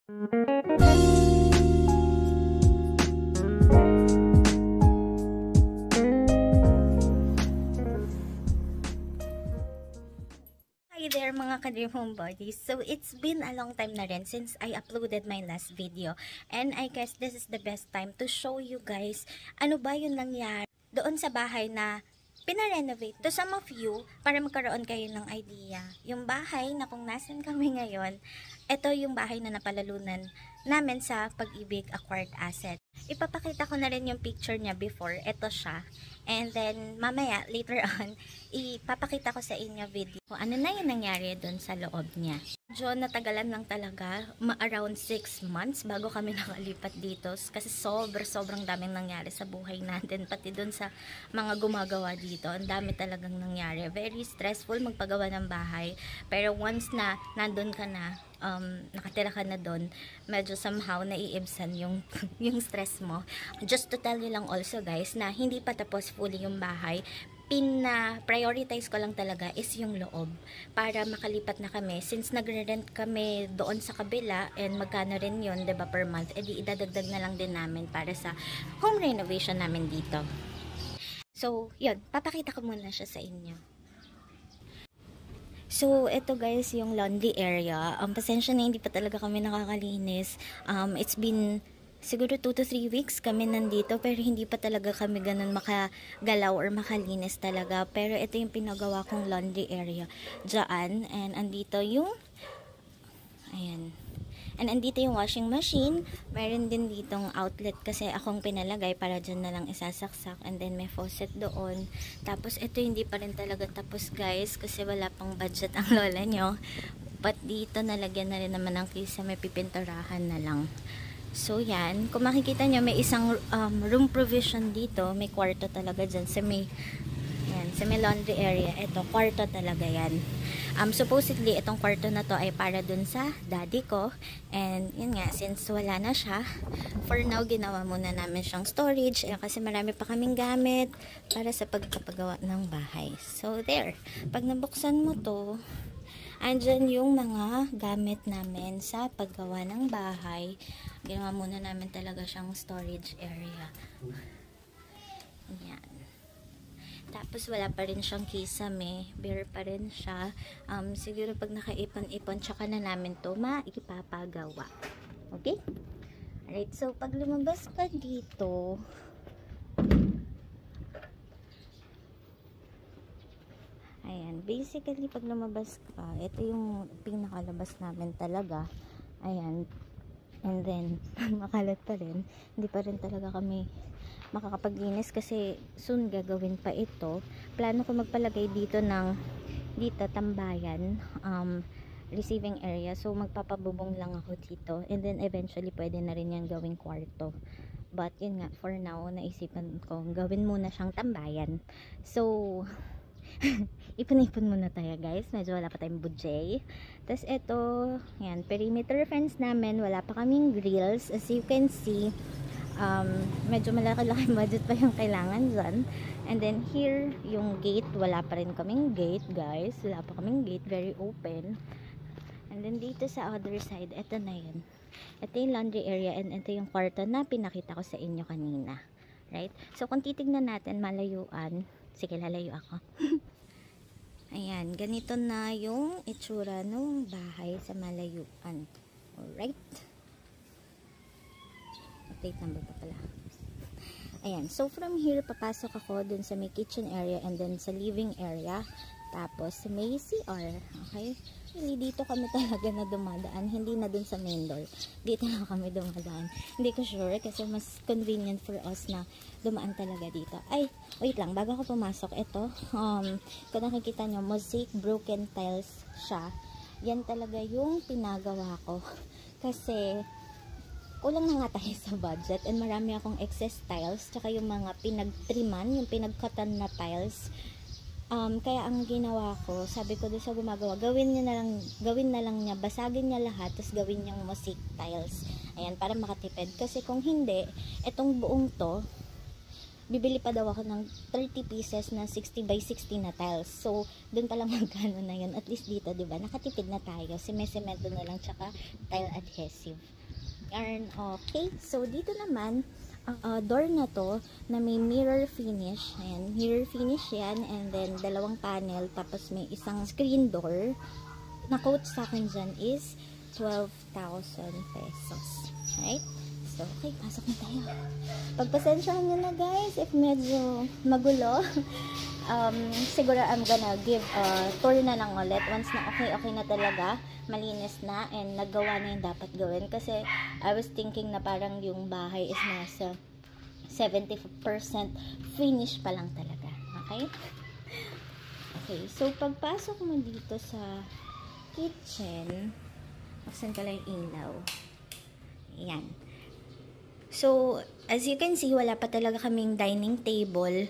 Hi there mga ka-Dream Homebodies. So it's been a long time na rin since I uploaded my last video. And I guess this is the best time to show you guys ano ba yung nangyari doon sa bahay na pinarenovate. To some of you, para magkaroon kayo ng idea, yung bahay na kung nasan kami ngayon, ito yung bahay na napalalunan namin sa Pag-ibig Acquired Asset. Ipapakita ko na rin yung picture niya before. Ito siya. And then, mamaya, later on, ipapakita ko sa inyo video kung ano na yung nangyari doon sa loob niya. Medyo natagalan lang talaga, around 6 months bago kami nakalipat dito. Kasi sobrang daming nangyari sa buhay natin. Pati doon sa mga gumagawa dito, ang dami talagang nangyari. Very stressful magpagawa ng bahay. Pero once na nandun ka na, nakatira ka na doon, medyo somehow naiibsan yung, yung stress mo. Just to tell you lang also guys, na hindi pa tapos fully yung bahay. Pina-prioritize ko lang talaga is yung loob para makalipat na kami. Since nagre-rent kami doon sa kabila and magkano rin yun, diba, per month, edi idadagdag na lang din namin para sa home renovation namin dito. So, yun, papakita ko muna siya sa inyo. So, ito guys, yung laundry area. Pasensya na hindi pa talaga kami nakakalinis. It's been siguro 2 to 3 weeks kami nandito, pero hindi pa talaga kami ganun makagalaw or makalinis talaga. Pero ito yung pinagawa kong laundry area dyan. And andito yung, ayan. And andito yung washing machine. Meron din ditong outlet kasi akong pinalagay para dyan na lang isasaksak. And then may faucet doon. Tapos ito hindi pa rin talaga tapos guys kasi wala pang budget ang lola nyo. But dito nalagyan na rin naman ng kisa, may pipinturahan na lang. So yan, kung makikita nyo may isang room provision dito. May kwarto talaga dyan sa may, yan, sa may laundry area. Ito, kwarto talaga yan. Supposedly, itong kwarto na to ay para dun sa daddy ko. And yun nga, since wala na siya, for now, ginawa muna namin siyang storage. Kasi marami pa kaming gamit para sa pagpapagawa ng bahay. So there, pag nabuksan mo to, andyan yung mga gamit namin sa paggawa ng bahay. Ginawa muna namin talaga siyang storage area. Yan. Tapos wala pa rin siyang kisame, bare pa rin siya. Siguro pag nakaipon-ipon, tsaka na namin to maipapagawa. Okay? Alright, so pag lumabas ka dito, ayan, basically pag lumabas ka, ito yung pinakalabas namin talaga. Ayan. And then, makalat pa rin. Hindi pa rin talaga kami makakapaglinis kasi soon gagawin pa ito. Plano ko magpalagay dito ng tambayan, receiving area. So magpapabubong lang ako dito and then eventually pwede na rin yan gawing kwarto. But yun nga, for now naisipan ko gawin muna siyang tambayan. So ipon-ipon muna tayo guys, medyo wala pa tayong budget. Tapos ito, yan, perimeter fence namin, wala pa kaming grills. As you can see, medyo malaki-laki budget pa yung kailangan dyan. And then here, yung gate, wala pa rin kaming gate guys, wala pa kaming gate, very open. And then dito sa other side, ito na yun, ito yung laundry area and ito yung kwarto na pinakita ko sa inyo kanina, right? So kung titignan natin malayuan, sige lalayo ako. Ayan, ganito na yung itsura ng bahay sa malayuan. Alright, update number pa pala. Ayan, so from here papasok ako dun sa may kitchen area and then sa living area, tapos may CR. Okay, really dito kami talaga na dumadaan, hindi na dun sa main door, dito na kami dumadaan. Hindi ko sure kasi mas convenient for us na dumaan talaga dito. Ay, wait lang, bago ako pumasok, ito, kung nakikita nyo, mosaic broken tiles siya. Yan talaga yung pinagawa ko kasi kulang na nga tayo sa budget and marami akong excess tiles, tsaka yung mga pinagtriman, yung pinagkatan na tiles. Kaya ang ginawa ko, sabi ko doon sa gumagawa, gawin na lang niya, basagin niya lahat, tapos gawin niyang mosaic tiles. Ayan, para makatipid. Kasi kung hindi, itong buong to, bibili pa daw ako ng 30 pieces na 60 by 60 na tiles. So, dun pa lang magkano na yun. At least dito, di ba? Nakatipid na tayo. Semento na lang, tsaka tile adhesive. Yarn, okay. So, dito naman, door na to, na may mirror finish. Ayan, mirror finish yan. And then, dalawang panel. Tapos, may isang screen door. Na-quote sa akin dyan is 12,000 pesos. Right? So, okay, pasok na tayo. Pagpasensyahan nyo na guys, if medyo magulo, siguro I'm gonna give a tour na lang ulit. Once na okay na talaga, malinis na, and nagawa na yung dapat gawin. Kasi, I was thinking na parang yung bahay is nasa 70% finish pa lang talaga. Okay? Okay, so pagpasok mo dito sa kitchen, buksan ko lang yung ilaw. Ayan. So, as you can see, wala pa talaga kaming dining table.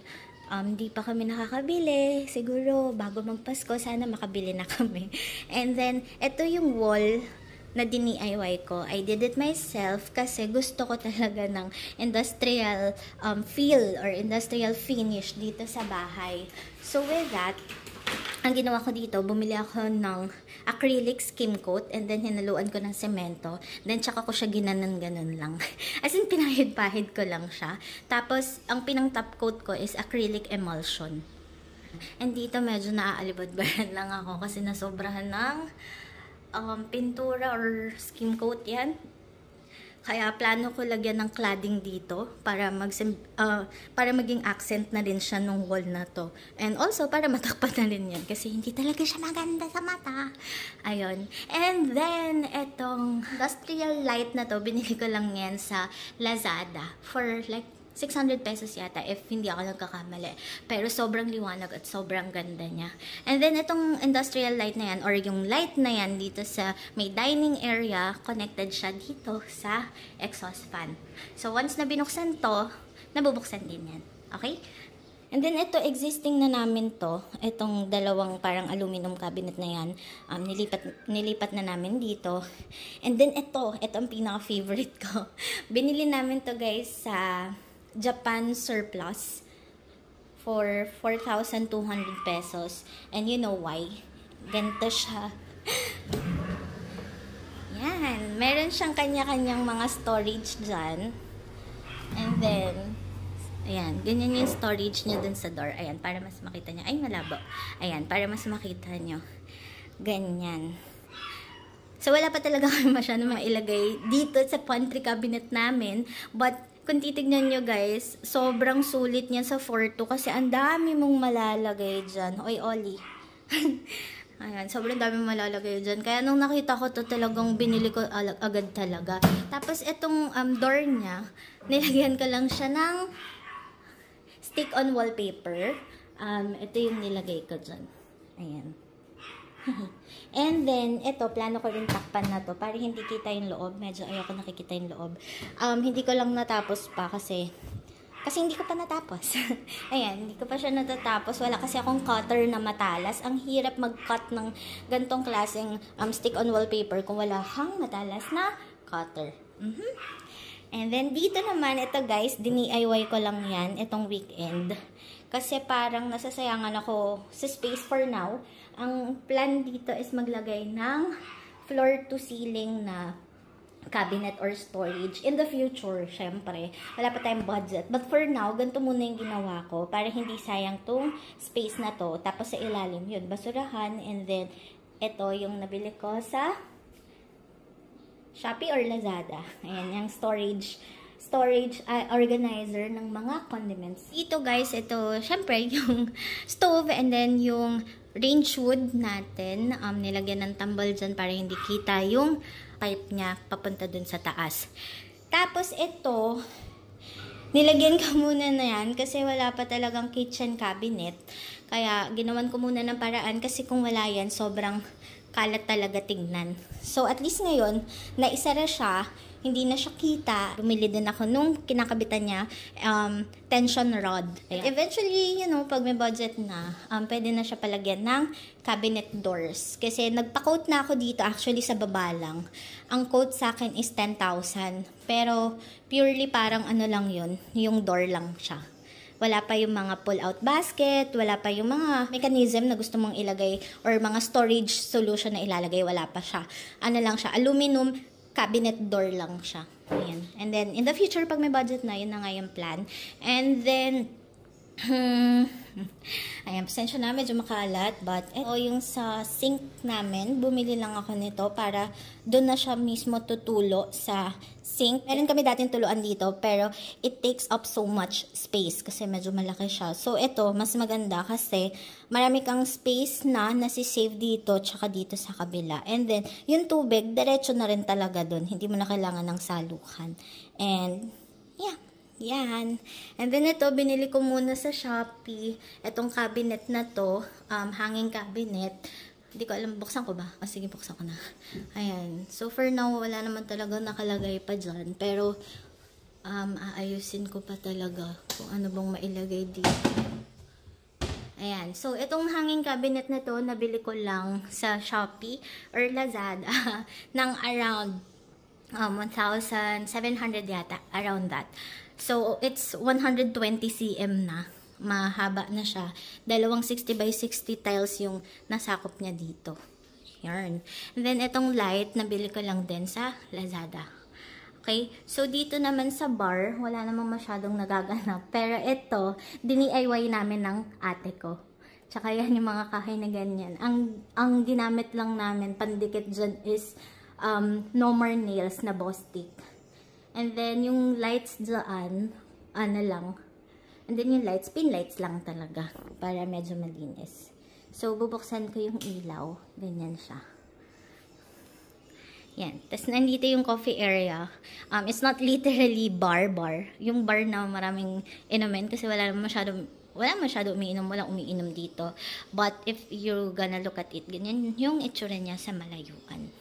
Di pa kami nakakabili. Siguro, bago magpasko, sana makabili na kami. And then, ito yung wall na DIY ko. I did it myself kasi gusto ko talaga ng industrial feel or industrial finish dito sa bahay. So, with that, ang ginawa ko dito, bumili ako ng acrylic skim coat and then hinaluan ko ng semento. Then tsaka ko siya ginanon-ganon lang. As in, pinahid-pahid ko lang siya. Tapos, ang pinang top coat ko is acrylic emulsion. And dito medyo naaalibad-baran lang ako kasi nasobrahan ng pintura or skim coat yan. Kaya plano ko lagyan ng cladding dito para maging accent na rin siya nung wall na to. And also para matakpan na rin yan kasi hindi talaga siya maganda sa mata. Ayun. And then etong industrial light na to, binili ko lang yan sa Lazada for like 600 pesos yata if hindi ako nagkakamali. Pero sobrang liwanag at sobrang ganda niya. And then itong industrial light na yan or yung light na yan dito sa may dining area, connected siya dito sa exhaust fan. So once na binuksan to, nabubuksan din yan. Okay? And then ito, existing na namin to. Itong dalawang parang aluminum cabinet na yan, nilipat na namin dito. And then ito ang pinaka-favorite ko. Binili namin to guys sa Japan surplus for 4,200 pesos. And you know why? Ganito siya. Yan. Meron siyang kanya-kanyang mga storage dyan. And then, ayan. Ganyan yung storage niya dun sa door. Ayan. Para mas makita niyo. Ay, malabo. Ayan. Para mas makita niyo. Ganyan. So, wala pa talaga kami masyado mailagay dito sa pantry cabinet namin. But, kung titignan nyo guys, sobrang sulit niya sa 4.2 kasi ang dami mong malalagay dyan. Oy, Oli. Ayan, sobrang dami mong malalagay dyan. Kaya nung nakita ko to talagang binili ko agad talaga. Tapos itong door niya, nilagyan ko lang siya ng stick-on wallpaper. Ito yung nilagay ko dyan. Ayan. And then, ito, plano ko rin takpan na to para hindi kita yung loob. Medyo ayoko nakikita yung loob. Hindi ko lang natapos pa kasi hindi ko pa natapos. Ayan, hindi ko pa siya natatapos. Wala kasi akong cutter na matalas. Ang hirap mag-cut ng gantong klaseng stick-on wallpaper kung wala kang matalas na cutter. And then, dito naman, ito guys, DIY ko lang yan, itong weekend. Kasi parang nasasayangan ako sa space for now. Ang plan dito is maglagay ng floor to ceiling na cabinet or storage. In the future, syempre, wala pa tayong budget. But for now, ganito muna yung ginawa ko para hindi sayang tong space na to. Tapos sa ilalim yun, basurahan. And then, ito yung nabili ko sa Shopee or Lazada. Ayan, yung storage organizer ng mga condiments. Ito guys, ito, syempre, yung stove and then yung range wood natin. Nilagyan ng tambal dyan para hindi kita yung pipe niya papunta dun sa taas. Tapos ito, nilagyan ko muna na yan kasi wala pa talagang kitchen cabinet. Kaya ginawan ko muna ng paraan kasi kung wala yan, sobrang kalat talaga tingnan. So at least ngayon, naisara siya, hindi na siya kita. Bumili din ako nung kinakabitan niya, tension rod. Ayan. Eventually, you know, pag may budget na, pwede na siya palagyan ng cabinet doors. Kasi nagpa-quote na ako dito, actually sa baba lang. Ang quote sa akin is 10,000. Pero purely parang ano lang yun, yung door lang siya. wala pa yung mga pull-out basket, wala pa yung mga mechanism na gusto mong ilagay or mga storage solution na ilalagay, wala pa siya. Ano lang siya, aluminum cabinet door lang siya. Ayan. And then, in the future, pag may budget na, yun na nga yung plan. And then, ayan, pasensya na, medyo makalat. But, yung sa sink namin, bumili lang ako nito para doon na siya mismo tutulo sa sink. Meron kami dating tuluan dito, pero it takes up so much space kasi medyo malaki siya. So, ito, mas maganda kasi marami kang space na nasisave dito tsaka dito sa kabila. And then, yung tubig, diretso na rin talaga doon. Hindi mo na kailangan ng salukan. And, yeah. Yan. And then ito, binili ko muna sa Shopee. Itong cabinet na to, hanging cabinet. Hindi ko alam, buksan ko ba? Sige, buksan ko na. Ayan. So, for now, wala naman talaga nakalagay pa dyan. Pero, aayusin ko pa talaga kung ano bang mailagay dito. Ayan. So, itong hanging cabinet na to, nabili ko lang sa Shopee or Lazada ng around 1,700 yata. Around that. So, it's 120 cm na. Mahaba na siya. Dalawang 60 by 60 tiles yung nasakop niya dito. Yarn. And then, itong light, nabili ko lang din sa Lazada. Okay? So, dito naman sa bar, wala namang masyadong nagaganap. Pero ito, dini-IY namin ng ate ko. Tsaka yan yung mga kahoy na ganyan. Ang ginamit lang namin, pandikit dyan is no more nails na Bostik. And then, yung lights dyan, ano lang. And then, yung lights, pin lights lang talaga. Para medyo malinis. So, bubuksan ko yung ilaw. Ganyan siya. Yan. Tapos, nandito yung coffee area. It's not literally bar. Yung bar na maraming inumin. Kasi wala masyado umiinom. Walang umiinom dito. But, if you're gonna look at it, ganyan yung itsura niya sa malayuan.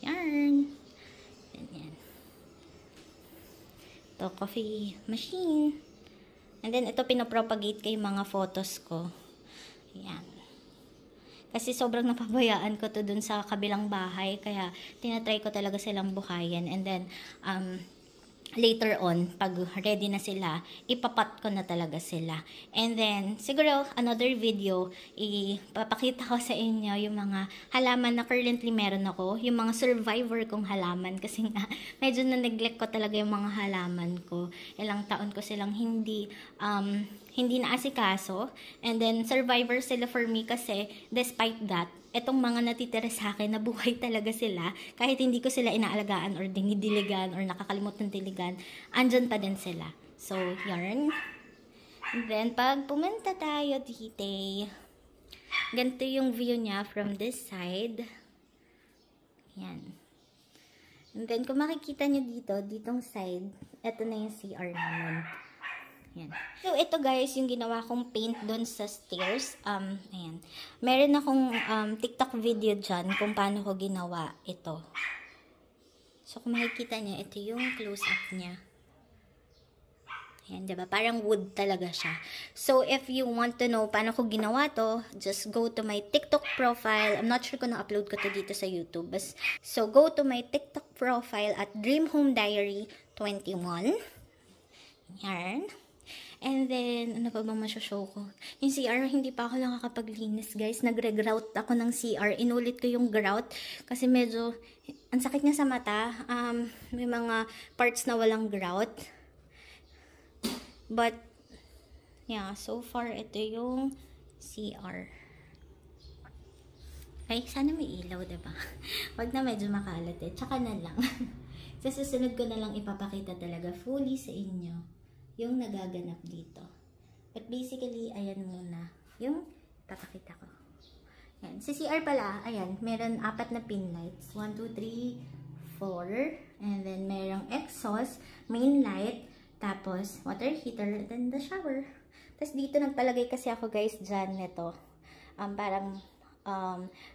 Yarn. Yan. Ito, coffee machine. And then, ito pinapropagate ko yung mga photos ko. Yan. Kasi sobrang napabayaan ko to dun sa kabilang bahay. Kaya, tinatry ko talaga silang buhayin. And then, later on, pag ready na sila, ipapat ko na talaga sila. And then, siguro, another video, ipapakita ko sa inyo yung mga halaman na currently meron ako. Yung mga survivor kong halaman. Kasi nga, medyo na-neglect ko talaga yung mga halaman ko. Ilang taon ko silang hindi naasikaso. And then, survivor sila for me kasi, despite that, etong mga natitira sa akin, nabuhay talaga sila. Kahit hindi ko sila inaalagaan or dinidiligan or nakakalimot ng diligan, andyan pa din sila. So, yarn. And then, pag pumunta tayo dito, ganito yung view niya from this side. Yan. And then, kung makikita nyo dito, ditong side, eto na yung CR namin. Yan. So, ito guys, yung ginawa kong paint doon sa stairs. Ayan. Meron akong TikTok video dyan kung paano ko ginawa ito. So, kung makikita niya, ito yung close-up niya. Ayan, diba? Parang wood talaga siya. So, if you want to know paano ko ginawa to, just go to my TikTok profile. I'm not sure kung na-upload ko to dito sa YouTube. So, go to my TikTok profile at Dream Home Diary 21. Yan. And then, ano pa bang masyashow ko? Yung CR, hindi pa ako nakakapaglinis, guys. Nagre-grout ako ng CR. Inulit ko yung grout kasi medyo, ang sakit niya sa mata. May mga parts na walang grout. But, yeah, so far, ito yung CR. Ay, sana may ilaw, diba? Wag na medyo makalat eh. Tsaka na lang. Sa susunod ko na lang ipapakita talaga fully sa inyo yung nagaganap dito. But basically, ayan muna yung papakita ko. Ayan. Sa CR pala, ayan, meron 4 na pin lights. 1, 2, 3, 4. And then, merong exhaust, main light, tapos water heater, then the shower. Tapos dito nagpalagay kasi ako guys dyan nito. Parang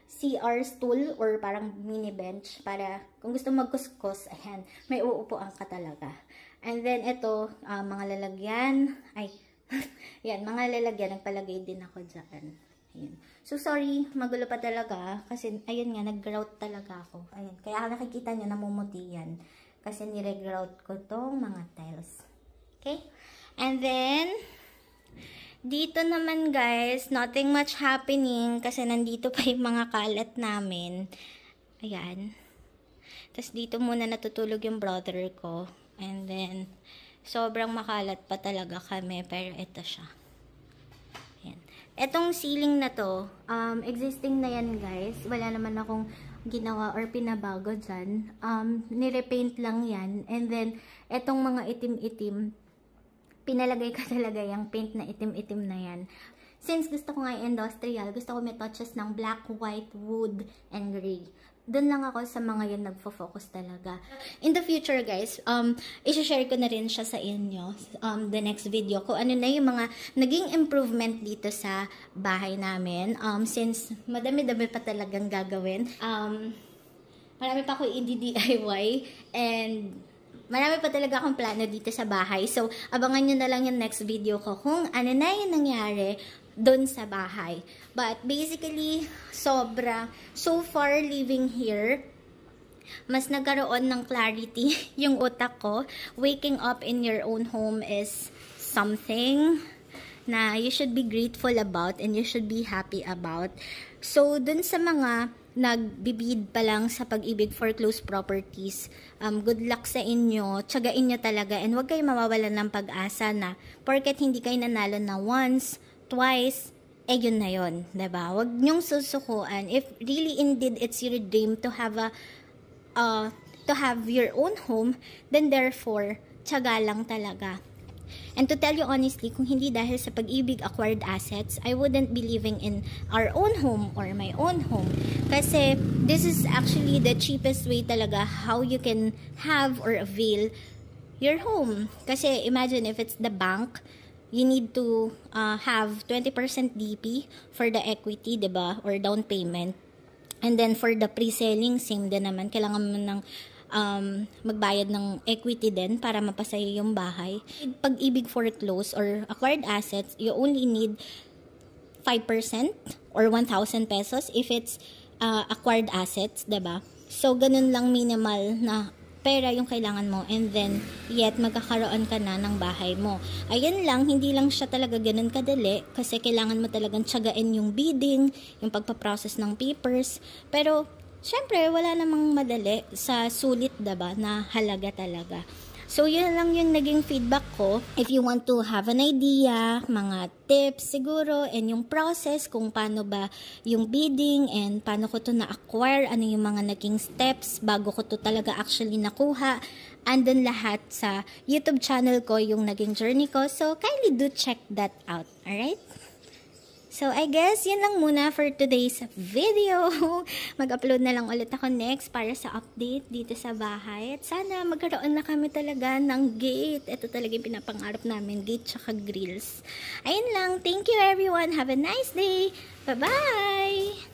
CR stool or parang mini bench para kung gusto magkuskus, ayan, may uupuan ka talaga. And then, ito, mga lalagyan. Ay, yan, mga lalagyan. Nagpalagay din ako dyan. Ayan. So, sorry, magulo pa talaga. Kasi, ayun nga, nag-grout talaga ako. Ayan. Kaya nakikita nyo, namumuti yan. Kasi nire-grout ko tong mga tiles. Okay? And then, dito naman guys, nothing much happening kasi nandito pa yung mga kalat namin. Ayan. Tapos dito muna natutulog yung brother ko. And then, sobrang makalat pa talaga kami. Pero ito siya. Ayan. Etong ceiling na to, existing na yan guys. Wala naman akong ginawa or pinabago dyan. Nirepaint lang yan. And then, etong mga itim-itim, pinalagay ko talaga yung paint na itim-itim na yan. Since gusto ko nga industrial, gusto ko may touches ng black, white, wood, and gray. Doon lang ako sa mga yun nagfo-focus talaga. In the future guys, i-share ko na rin siya sa inyo, the next video, kung ano na yung mga naging improvement dito sa bahay namin. Since madami-dami pa talagang gagawin. Marami pa ako i-DIY and marami pa talaga akong plano dito sa bahay. So, abangan nyo na lang yung next video ko kung ano na yung nangyari doon sa bahay. But, basically, so far living here, mas nagkaroon ng clarity yung utak ko. Waking up in your own home is something na you should be grateful about and you should be happy about. So, dun sa mga nagbibid pa lang sa pag-ibig for close properties, good luck sa inyo, tsagain nyo talaga, and huwag kayo mawawalan ng pag-asa na porket hindi kayo nanalo na once, twice, yun na yun, diba? Huwag nyong susukuan. If really indeed it's your dream to have your own home, then therefore, tsaga lang talaga. And to tell you honestly, kung hindi dahil sa pag-ibig acquired assets, I wouldn't be living in our own home or my own home. Kasi this is actually the cheapest way talaga how you can have or avail your home. Kasi imagine if it's the bank, you need to have 20% DP for the equity, diba? Or down payment. And then for the pre-selling, same din naman. Kailangan mo ng magbayad ng equity din para mapasaya yung bahay. Pag-ibig foreclose or acquired assets, you only need 5% or 1,000 pesos if it's acquired assets, diba? So, ganun lang minimal na pera yung kailangan mo, and then yet magkakaroon ka na ng bahay mo. Ayan lang, hindi lang siya talaga ganun kadali kasi kailangan mo talagang tiyagain yung bidding, yung pagpaprocess ng papers. Pero syempre, wala namang madali sa sulit, diba, na halaga talaga. So, yun lang yung naging feedback ko. If you want to have an idea, mga tips siguro, and yung process, kung paano ba yung bidding, and paano ko to na-acquire, ano yung mga naging steps, bago ko to talaga actually nakuha, andun lahat sa YouTube channel ko, yung naging journey ko. So, kindly do check that out. Alright? So, I guess, yun lang muna for today's video. Mag-upload na lang ulit ako next para sa update dito sa bahay. At sana magkaroon na kami talaga ng gate. Ito talaga yung pinapangarap namin, gate tsaka grills. Ayun lang. Thank you everyone. Have a nice day. Bye-bye!